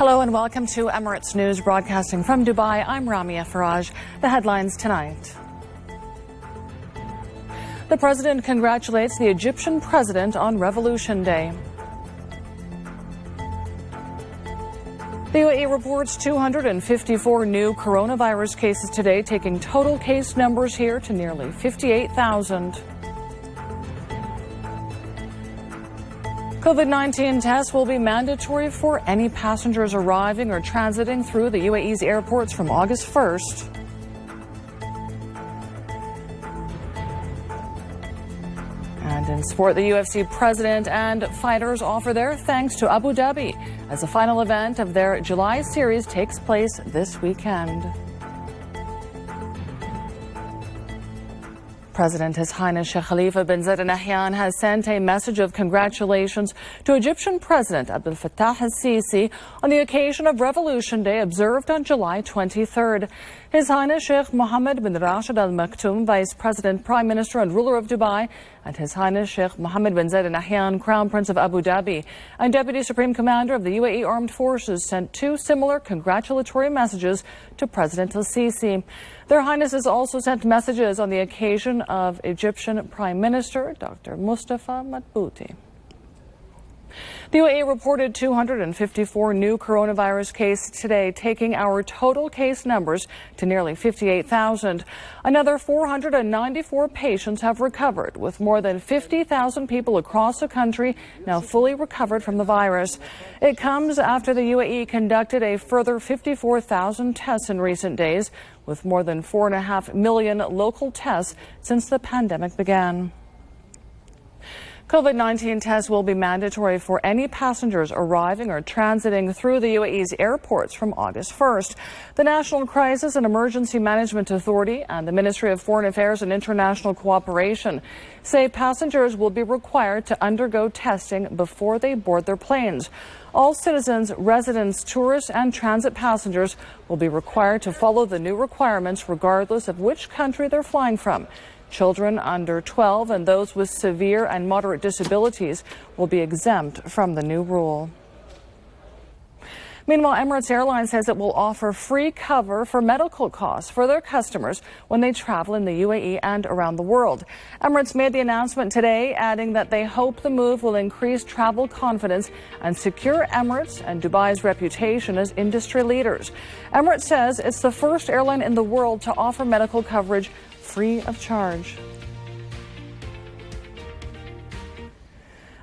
Hello and welcome to Emirates News broadcasting from Dubai. I'm Ramia Faraj. The headlines tonight. The president congratulates the Egyptian president on Revolution Day. The UAE reports 254 new coronavirus cases today, taking total case numbers here to nearly 58,000. COVID-19 tests will be mandatory for any passengers arriving or transiting through the UAE's airports from August 1st. And in sport, the UFC president and fighters offer their thanks to Abu Dhabi as the final event of their July series takes place this weekend. President His Highness Sheikh Khalifa bin Zayed Al Nahyan has sent a message of congratulations to Egyptian President Abdel Fattah al-Sisi on the occasion of Revolution Day observed on July 23rd. His Highness Sheikh Mohammed bin Rashid Al Maktoum, Vice President, Prime Minister and ruler of Dubai, and His Highness Sheikh Mohammed bin Zayed Al Nahyan, Crown Prince of Abu Dhabi and Deputy Supreme Commander of the UAE Armed Forces, sent two similar congratulatory messages to President al-Sisi. Their Highnesses also sent messages on the occasion of Egyptian Prime Minister Dr. Mustafa Madbouti. The UAE reported 254 new coronavirus cases today, taking our total case numbers to nearly 58,000. Another 494 patients have recovered, with more than 50,000 people across the country now fully recovered from the virus. It comes after the UAE conducted a further 54,000 tests in recent days, with more than 4.5 million local tests since the pandemic began. COVID-19 tests will be mandatory for any passengers arriving or transiting through the UAE's airports from August 1st. The National Crisis and Emergency Management Authority and the Ministry of Foreign Affairs and International Cooperation say passengers will be required to undergo testing before they board their planes. All citizens, residents, tourists and transit passengers will be required to follow the new requirements regardless of which country they're flying from. Children under 12 and those with severe and moderate disabilities will be exempt from the new rule. Meanwhile, Emirates Airlines says it will offer free cover for medical costs for their customers when they travel in the UAE and around the world. Emirates made the announcement today, adding that they hope the move will increase travel confidence and secure Emirates and Dubai's reputation as industry leaders. Emirates says it's the first airline in the world to offer medical coverage free of charge.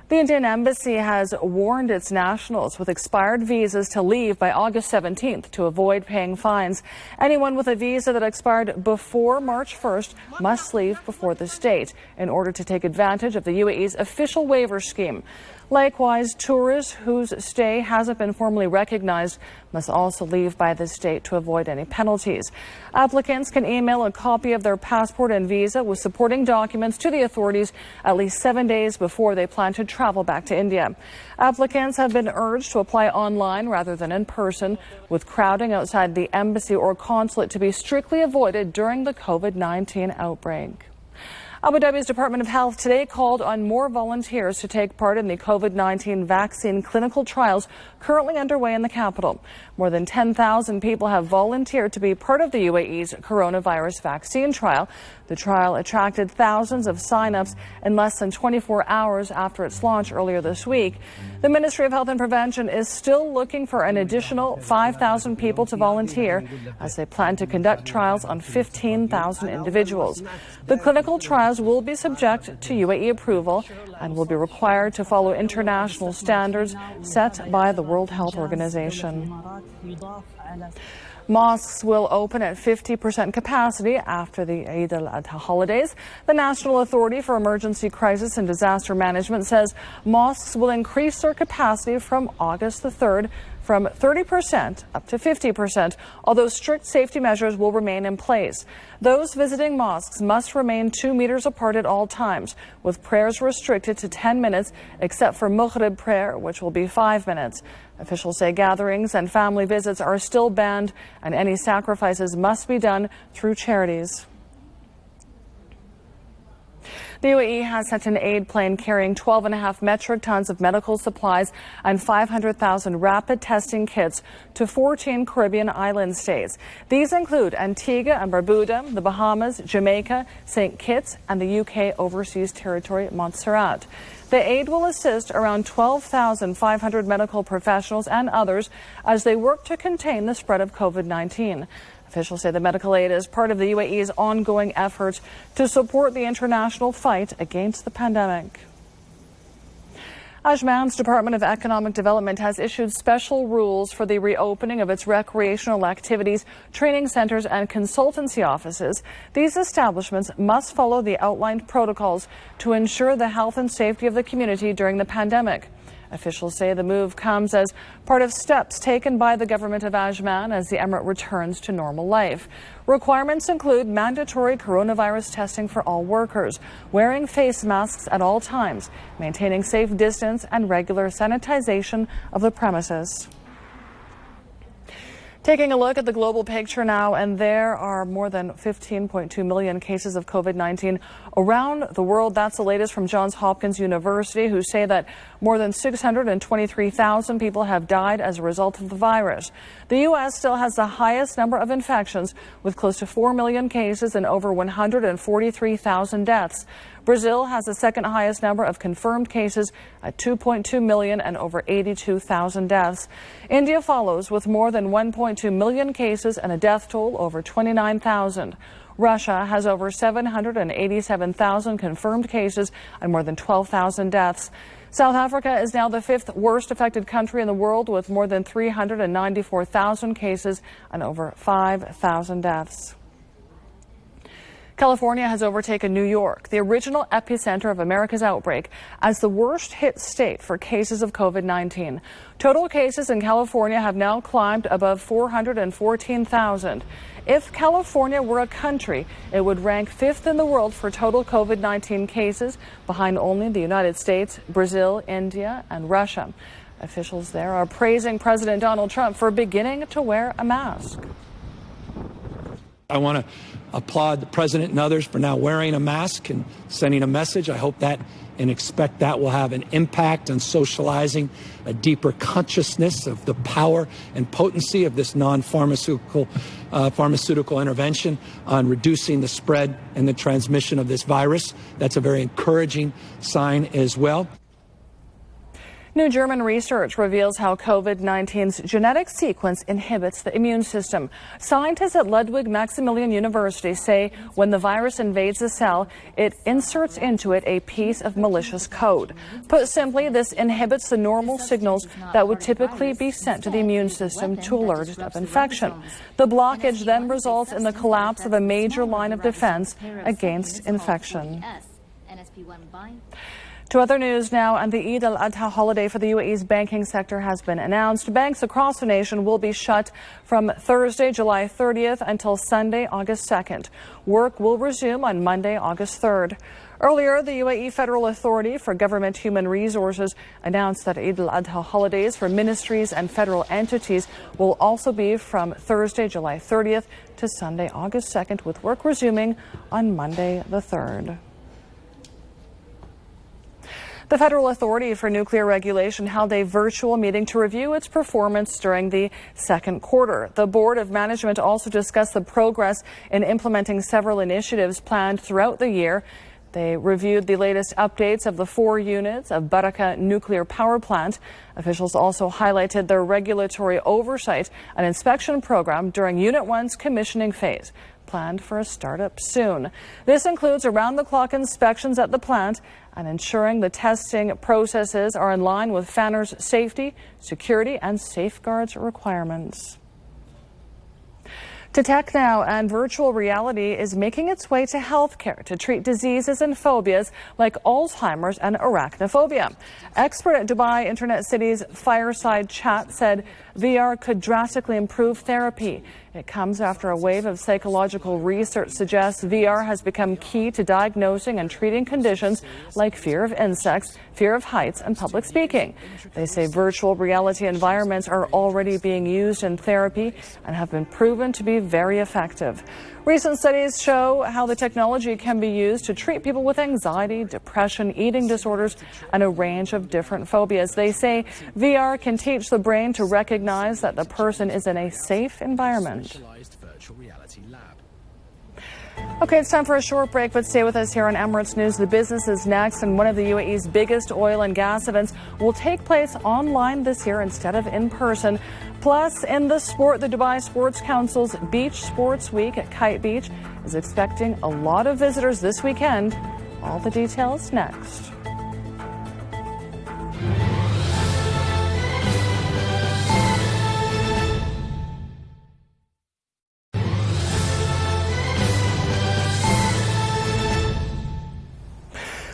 The Indian Embassy has warned its nationals with expired visas to leave by August 17th to avoid paying fines. Anyone with a visa that expired before March 1st must leave before this date in order to take advantage of the UAE's official waiver scheme. Likewise, tourists whose stay hasn't been formally recognized must also leave by this date to avoid any penalties. Applicants can email a copy of their passport and visa with supporting documents to the authorities at least 7 days before they plan to travel back to India. Applicants have been urged to apply online rather than in person, with crowding outside the embassy or consulate to be strictly avoided during the COVID-19 outbreak. Abu Dhabi's Department of Health today called on more volunteers to take part in the COVID-19 vaccine clinical trials currently underway in the capital. More than 10,000 people have volunteered to be part of the UAE's coronavirus vaccine trial. The trial attracted thousands of sign-ups in less than 24 hours after its launch earlier this week. The Ministry of Health and Prevention is still looking for an additional 5,000 people to volunteer as they plan to conduct trials on 15,000 individuals. The clinical trials will be subject to UAE approval and will be required to follow international standards set by the World Health Organization. Mosques will open at 50% capacity after the Eid al-Adha holidays. The National Authority for Emergency Crisis and Disaster Management says mosques will increase their capacity from August the 3rd from 30% up to 50%, although strict safety measures will remain in place. Those visiting mosques must remain 2 meters apart at all times, with prayers restricted to 10 minutes, except for Maghrib prayer, which will be 5 minutes. Officials say gatherings and family visits are still banned, and any sacrifices must be done through charities. The UAE has sent an aid plane carrying 12.5 metric tons of medical supplies and 500,000 rapid testing kits to 14 Caribbean island states. These include Antigua and Barbuda, the Bahamas, Jamaica, St. Kitts, and the UK Overseas Territory, Montserrat. The aid will assist around 12,500 medical professionals and others as they work to contain the spread of COVID-19. Officials say the medical aid is part of the UAE's ongoing efforts to support the international fight against the pandemic. Ajman's Department of Economic Development has issued special rules for the reopening of its recreational activities, training centers and consultancy offices. These establishments must follow the outlined protocols to ensure the health and safety of the community during the pandemic. Officials say the move comes as part of steps taken by the government of Ajman as the emirate returns to normal life. Requirements include mandatory coronavirus testing for all workers, wearing face masks at all times, maintaining safe distance, and regular sanitization of the premises. Taking a look at the global picture now, and there are more than 15.2 million cases of COVID-19 around the world. That's the latest from Johns Hopkins University, who say that more than 623,000 people have died as a result of the virus. The U.S. still has the highest number of infections, with close to 4 million cases and over 143,000 deaths. Brazil has the second highest number of confirmed cases at 2.2 million and over 82,000 deaths. India follows with more than 1.2 million cases and a death toll over 29,000. Russia has over 787,000 confirmed cases and more than 12,000 deaths. South Africa is now the fifth worst affected country in the world, with more than 394,000 cases and over 5,000 deaths. California has overtaken New York, the original epicenter of America's outbreak, as the worst hit state for cases of COVID-19. Total cases in California have now climbed above 414,000. If California were a country, it would rank fifth in the world for total COVID-19 cases, behind only the United States, Brazil, India, and Russia. Officials there are praising President Donald Trump for beginning to wear a mask. I want to applaud the president and others for now wearing a mask and sending a message. I hope that and expect that will have an impact on socializing a deeper consciousness of the power and potency of this non-pharmaceutical pharmaceutical intervention on reducing the spread and the transmission of this virus. That's a very encouraging sign as well. New German research reveals how COVID-19's genetic sequence inhibits the immune system. Scientists at Ludwig Maximilian University say when the virus invades a cell, it inserts into it a piece of malicious code. Put simply, this inhibits the normal signals that would typically be sent to the immune system to alert it of infection. The blockage then results in the collapse of a major line of defense against infection. To other news now, and the Eid al-Adha holiday for the UAE's banking sector has been announced. Banks across the nation will be shut from Thursday, July 30th until Sunday, August 2nd. Work will resume on Monday, August 3rd. Earlier, the UAE Federal Authority for Government Human Resources announced that Eid al-Adha holidays for ministries and federal entities will also be from Thursday, July 30th to Sunday, August 2nd, with work resuming on Monday, the 3rd. The Federal Authority for Nuclear Regulation held a virtual meeting to review its performance during the second quarter. The Board of Management also discussed the progress in implementing several initiatives planned throughout the year. They reviewed the latest updates of the 4 units of Baraka nuclear power plant. Officials also highlighted their regulatory oversight and inspection program during Unit 1's commissioning phase, planned for a startup soon. This includes around-the-clock inspections at the plant and ensuring the testing processes are in line with Fanner's safety, security, and safeguards requirements. To tech now, and virtual reality is making its way to healthcare to treat diseases and phobias like Alzheimer's and arachnophobia. Expert at Dubai Internet City's Fireside Chat said VR could drastically improve therapy. It comes after a wave of psychological research suggests VR has become key to diagnosing and treating conditions like fear of insects, fear of heights, and public speaking. They say virtual reality environments are already being used in therapy and have been proven to be be very effective. Recent studies show how the technology can be used to treat people with anxiety, depression, eating disorders, and a range of different phobias. They say VR can teach the brain to recognize that the person is in a safe environment. Okay, it's time for a short break, but stay with us here on Emirates News. The business is next, and one of the UAE's biggest oil and gas events will take place online this year instead of in person. Plus, in the sport, the Dubai Sports Council's Beach Sports Week at Kite Beach is expecting a lot of visitors this weekend. All the details next.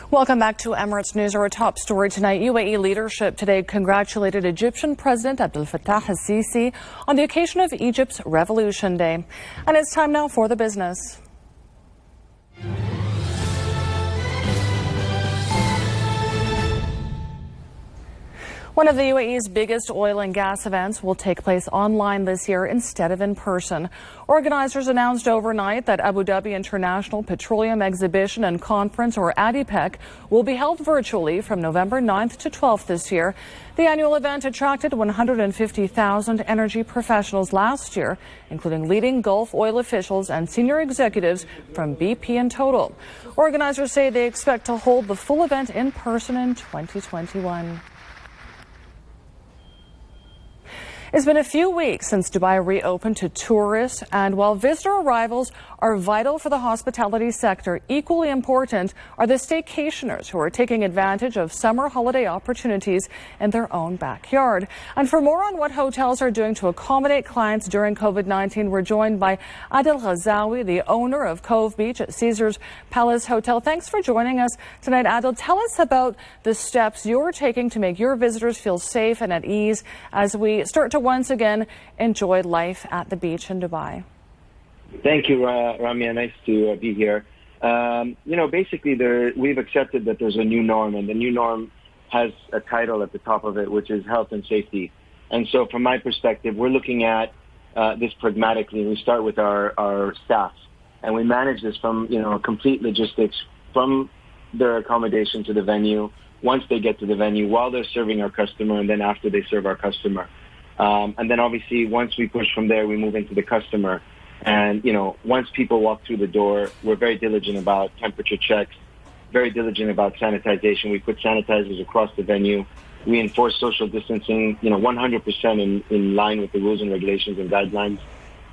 Welcome back to Emirates News. Our top story tonight. UAE leadership today congratulated Egyptian President Abdel Fattah al-Sisi on the occasion of Egypt's Revolution Day. And it's time now for the business. One of the UAE's biggest oil and gas events will take place online this year instead of in person. Organizers announced overnight that Abu Dhabi International Petroleum Exhibition and Conference, or ADIPEC, will be held virtually from November 9th to 12th this year. The annual event attracted 150,000 energy professionals last year, including leading Gulf oil officials and senior executives from BP in total. Organizers say they expect to hold the full event in person in 2021. It's been a few weeks since Dubai reopened to tourists, and while visitor arrivals are vital for the hospitality sector, equally important are the staycationers who are taking advantage of summer holiday opportunities in their own backyard. And for more on what hotels are doing to accommodate clients during COVID-19, we're joined by Adel Ghazawi, the owner of Cove Beach at Caesars Palace Hotel. Thanks for joining us tonight, Adel. Tell us about the steps you're taking to make your visitors feel safe and at ease as we start to once again enjoy life at the beach in Dubai. Thank you, Ramya. Nice to be here. Basically, we've accepted that there's a new norm, and the new norm has a title at the top of it, which is health and safety. And so from my perspective, we're looking at this pragmatically, and we start with our staff. And we manage this from, complete logistics, from their accommodation to the venue, once they get to the venue, while they're serving our customer, and then after they serve our customer. And then obviously, once we push from there, we move into the customer. And, once people walk through the door, we're very diligent about temperature checks, very diligent about sanitization. We put sanitizers across the venue. We enforce social distancing, 100% in line with the rules and regulations and guidelines.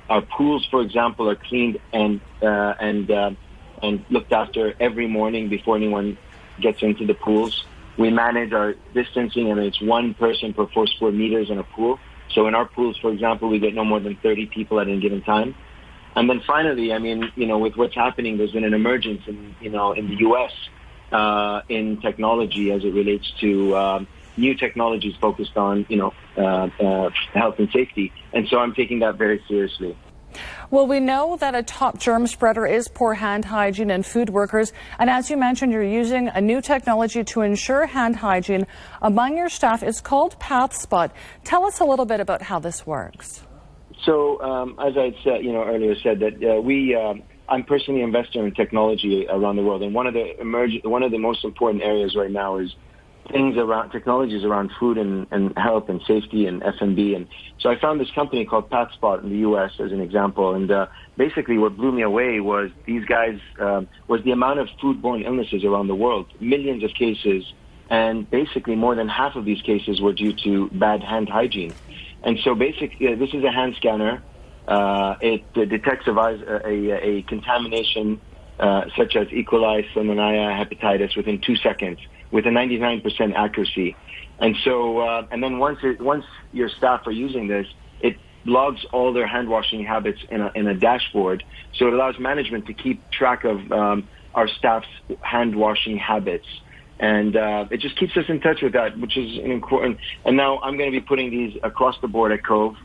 Our pools, for example, are cleaned and looked after every morning before anyone gets into the pools. We manage our distancing, and it's one person per 4 square meters in a pool. So in our pools, for example, we get no more than 30 people at any given time. And then finally, with what's happening, there's been an emergence in the U.S. In technology as it relates to new technologies focused on, health and safety. And so I'm taking that very seriously. Well, we know that a top germ spreader is poor hand hygiene in food workers. And as you mentioned, you're using a new technology to ensure hand hygiene among your staff. It's called PathSpot. Tell us a little bit about how this works. So, as I said, earlier said that I'm personally an investor in technology around the world, and one of the most important areas right now is things around technologies around food and health and safety and F&B. And so I found this company called PathSpot in the U.S. as an example. And basically, what blew me away was these guys was the amount of foodborne illnesses around the world, millions of cases, and basically more than half of these cases were due to bad hand hygiene. And so basically, this is a hand scanner. It detects a contamination such as E. coli, Salmonella, hepatitis within 2 seconds with a 99% accuracy. And so, and then once your staff are using this, it logs all their hand washing habits in a dashboard. So it allows management to keep track of our staff's hand washing habits. And it just keeps us in touch with that, which is an important. And now I'm going to be putting these across the board at Cove,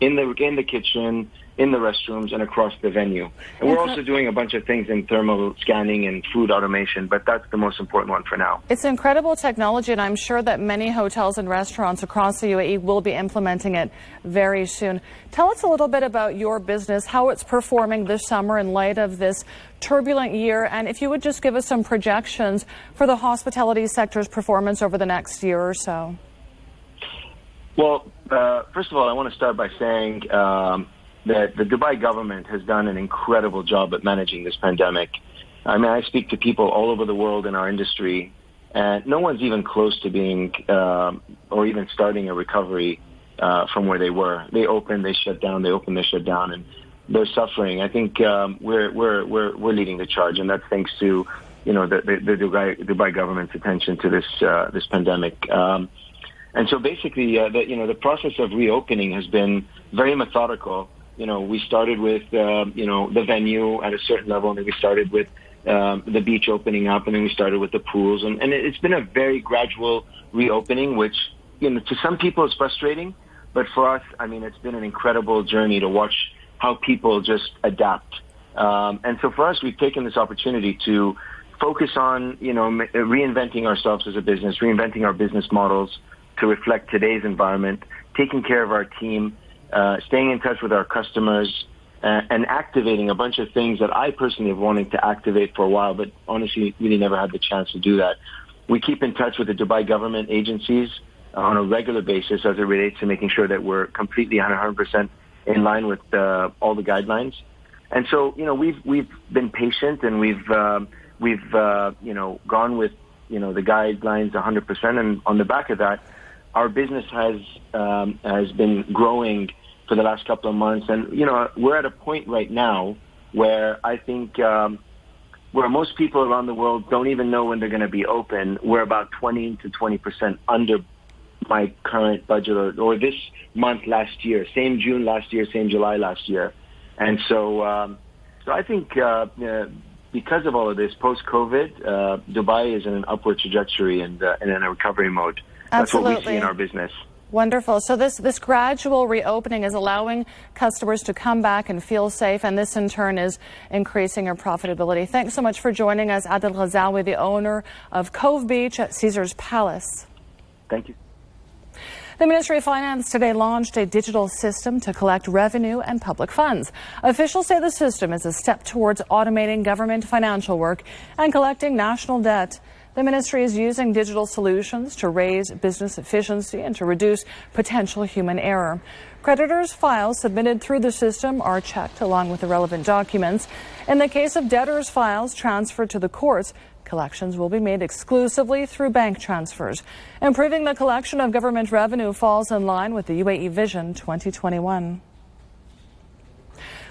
in the kitchen, in the restrooms and across the venue. And we're also doing a bunch of things in thermal scanning and food automation, but that's the most important one for now. It's incredible technology, and I'm sure that many hotels and restaurants across the UAE will be implementing it very soon. Tell us a little bit about your business, how it's performing this summer in light of this turbulent year, and if you would just give us some projections for the hospitality sector's performance over the next year or so. Well, first of all, I want to start by saying that the Dubai government has done an incredible job at managing this pandemic. I mean, I speak to people all over the world in our industry, and no one's even close to being or even starting a recovery from where they were. They opened, they shut down, they opened, they shut down, and they're suffering. I think we're leading the charge, and that's thanks to the Dubai government's attention to this pandemic. And so basically, the process of reopening has been very methodical. We started with, the venue at a certain level, and then we started with the beach opening up, and then we started with the pools. And it's been a very gradual reopening, which, to some people is frustrating. But for us, I mean, it's been an incredible journey to watch how people just adapt. And so for us, we've taken this opportunity to focus on, reinventing ourselves as a business, reinventing our business models to reflect today's environment, taking care of our team, staying in touch with our customers, and activating a bunch of things that I personally have wanted to activate for a while, but honestly really never had the chance to do that. We keep in touch with the Dubai government agencies on a regular basis as it relates to making sure that we're completely 100% in line with all the guidelines. And so, we've been patient, and we've gone with, the guidelines 100%. And on the back of that, our business has been growing for the last couple of months. And, we're at a point right now where I think where most people around the world don't even know when they're going to be open. We're about 20 to 20% under my current budget or this month last year, same June last year, same July last year. And so I think because of all of this, post-COVID, Dubai is in an upward trajectory and in a recovery mode. That's what we see in our business. Wonderful. So this gradual reopening is allowing customers to come back and feel safe, and this in turn is increasing your profitability. Thanks so much for joining us, Adel Ghazawi, the owner of Cove Beach at Caesars Palace. Thank you. The Ministry of Finance today launched a digital system to collect revenue and public funds. Officials say the system is a step towards automating government financial work and collecting national debt. The ministry is using digital solutions to raise business efficiency and to reduce potential human error. Creditors' files submitted through the system are checked along with the relevant documents. In the case of debtors' files transferred to the courts, collections will be made exclusively through bank transfers. Improving the collection of government revenue falls in line with the UAE Vision 2021.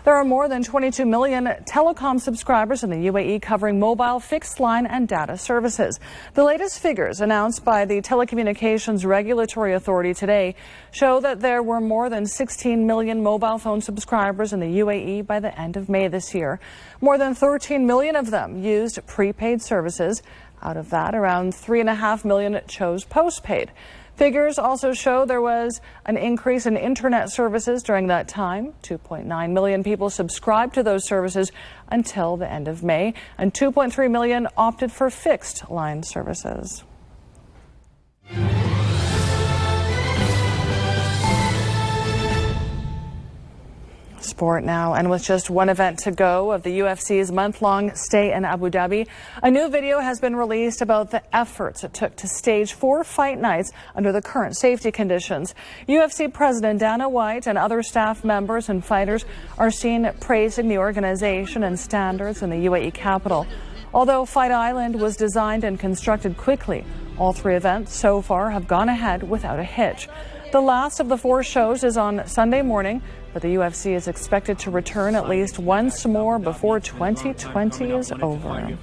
There are more than 22 million telecom subscribers in the UAE covering mobile, fixed line and data services. The latest figures announced by the Telecommunications Regulatory Authority today show that there were more than 16 million mobile phone subscribers in the UAE by the end of May this year. More than 13 million of them used prepaid services. Out of that, around 3.5 million chose postpaid. Figures also show there was an increase in internet services during that time. 2.9 million people subscribed to those services until the end of May, and 2.3 million opted for fixed line services. Sport now, and with just one event to go of the UFC's month-long stay in Abu Dhabi, a new video has been released about the efforts it took to stage 4 fight nights under the current safety conditions. UFC President Dana White and other staff members and fighters are seen praising the organization and standards in the UAE capital. Although Fight Island was designed and constructed quickly, all 3 events so far have gone ahead without a hitch. The last of the 4 shows is on Sunday morning, but the UFC is expected to return at least once more before 2020 is over.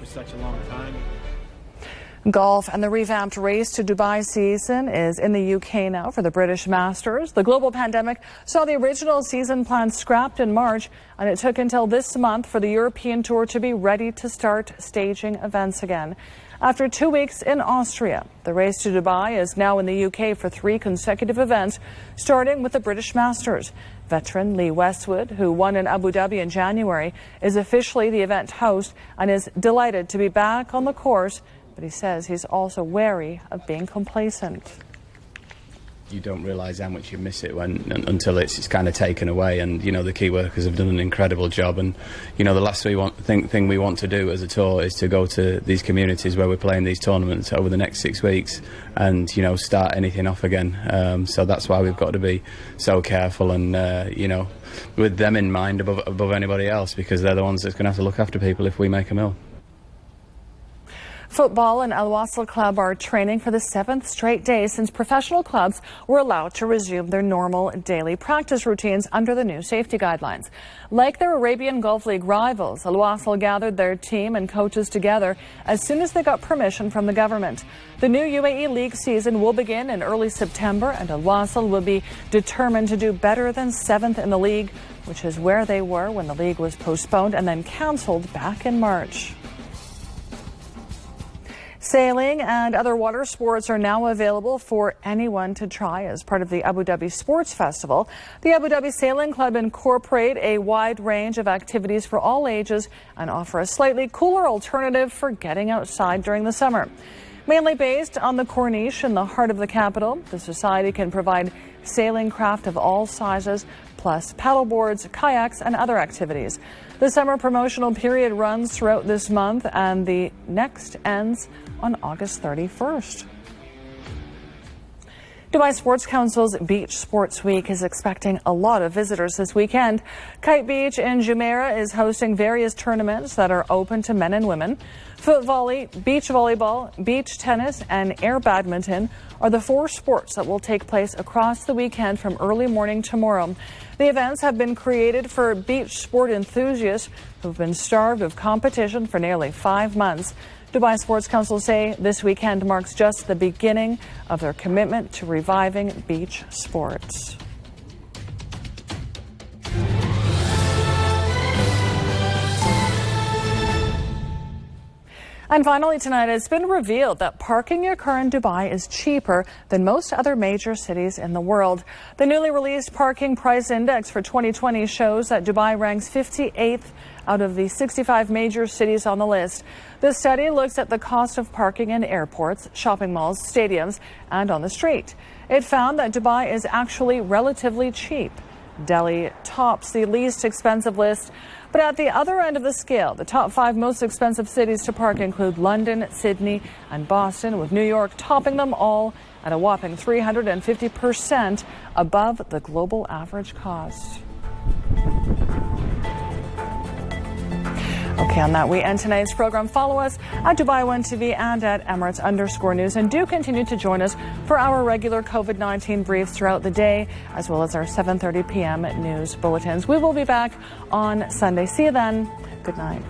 Golf and the revamped Race to Dubai season is in the UK now for the British Masters. The global pandemic saw the original season plan scrapped in March, and it took until this month for the European Tour to be ready to start staging events again. after 2 weeks in Austria. The race to Dubai is now in the UK for 3 consecutive events, starting with the British Masters. Veteran Lee Westwood, who won in Abu Dhabi in January, is officially the event host and is delighted to be back on the course, but he says he's also wary of being complacent. You don't realise how much you miss it until it's kind of taken away, and you know the key workers have done an incredible job. And you know the last thing we want to do as a tour is to go to these communities where we're playing these tournaments over the next 6 weeks and you know start anything off again. So that's why we've got to be so careful and you know with them in mind above anybody else, because they're the ones that's going to have to look after people if we make a mill. Football and Al Wasl Club are training for the 7th straight day since professional clubs were allowed to resume their normal daily practice routines under the new safety guidelines. Like their Arabian Gulf League rivals, Al Wasl gathered their team and coaches together as soon as they got permission from the government. The new UAE League season will begin in early September, and Al Wasl will be determined to do better than 7th in the league, which is where they were when the league was postponed and then cancelled back in March. Sailing and other water sports are now available for anyone to try as part of the Abu Dhabi Sports Festival. The Abu Dhabi Sailing Club incorporate a wide range of activities for all ages and offer a slightly cooler alternative for getting outside during the summer. Mainly based on the Corniche in the heart of the capital, the society can provide sailing craft of all sizes, plus paddleboards, kayaks, and other activities. The summer promotional period runs throughout this month, and the next ends on August 31st. Dubai Sports Council's Beach Sports Week is expecting a lot of visitors this weekend. Kite Beach in Jumeirah is hosting various tournaments that are open to men and women. Foot volley, beach volleyball, beach tennis, and air badminton are the 4 sports that will take place across the weekend from early morning tomorrow. The events have been created for beach sport enthusiasts who've been starved of competition for nearly 5 months. Dubai Sports Council say this weekend marks just the beginning of their commitment to reviving beach sports. And finally tonight, it's been revealed that parking your car in Dubai is cheaper than most other major cities in the world. The newly released Parking Price Index for 2020 shows that Dubai ranks 58th out of the 65 major cities on the list. The study looks at the cost of parking in airports, shopping malls, stadiums, and on the street. It found that Dubai is actually relatively cheap. Delhi tops the least expensive list. But at the other end of the scale, the top 5 most expensive cities to park include London, Sydney, and Boston, with New York topping them all at a whopping 350% above the global average cost. Okay, on that, we end tonight's program. Follow us at Dubai One TV and at Emirates_News. And do continue to join us for our regular COVID-19 briefs throughout the day, as well as our 7:30 p.m. news bulletins. We will be back on Sunday. See you then. Good night.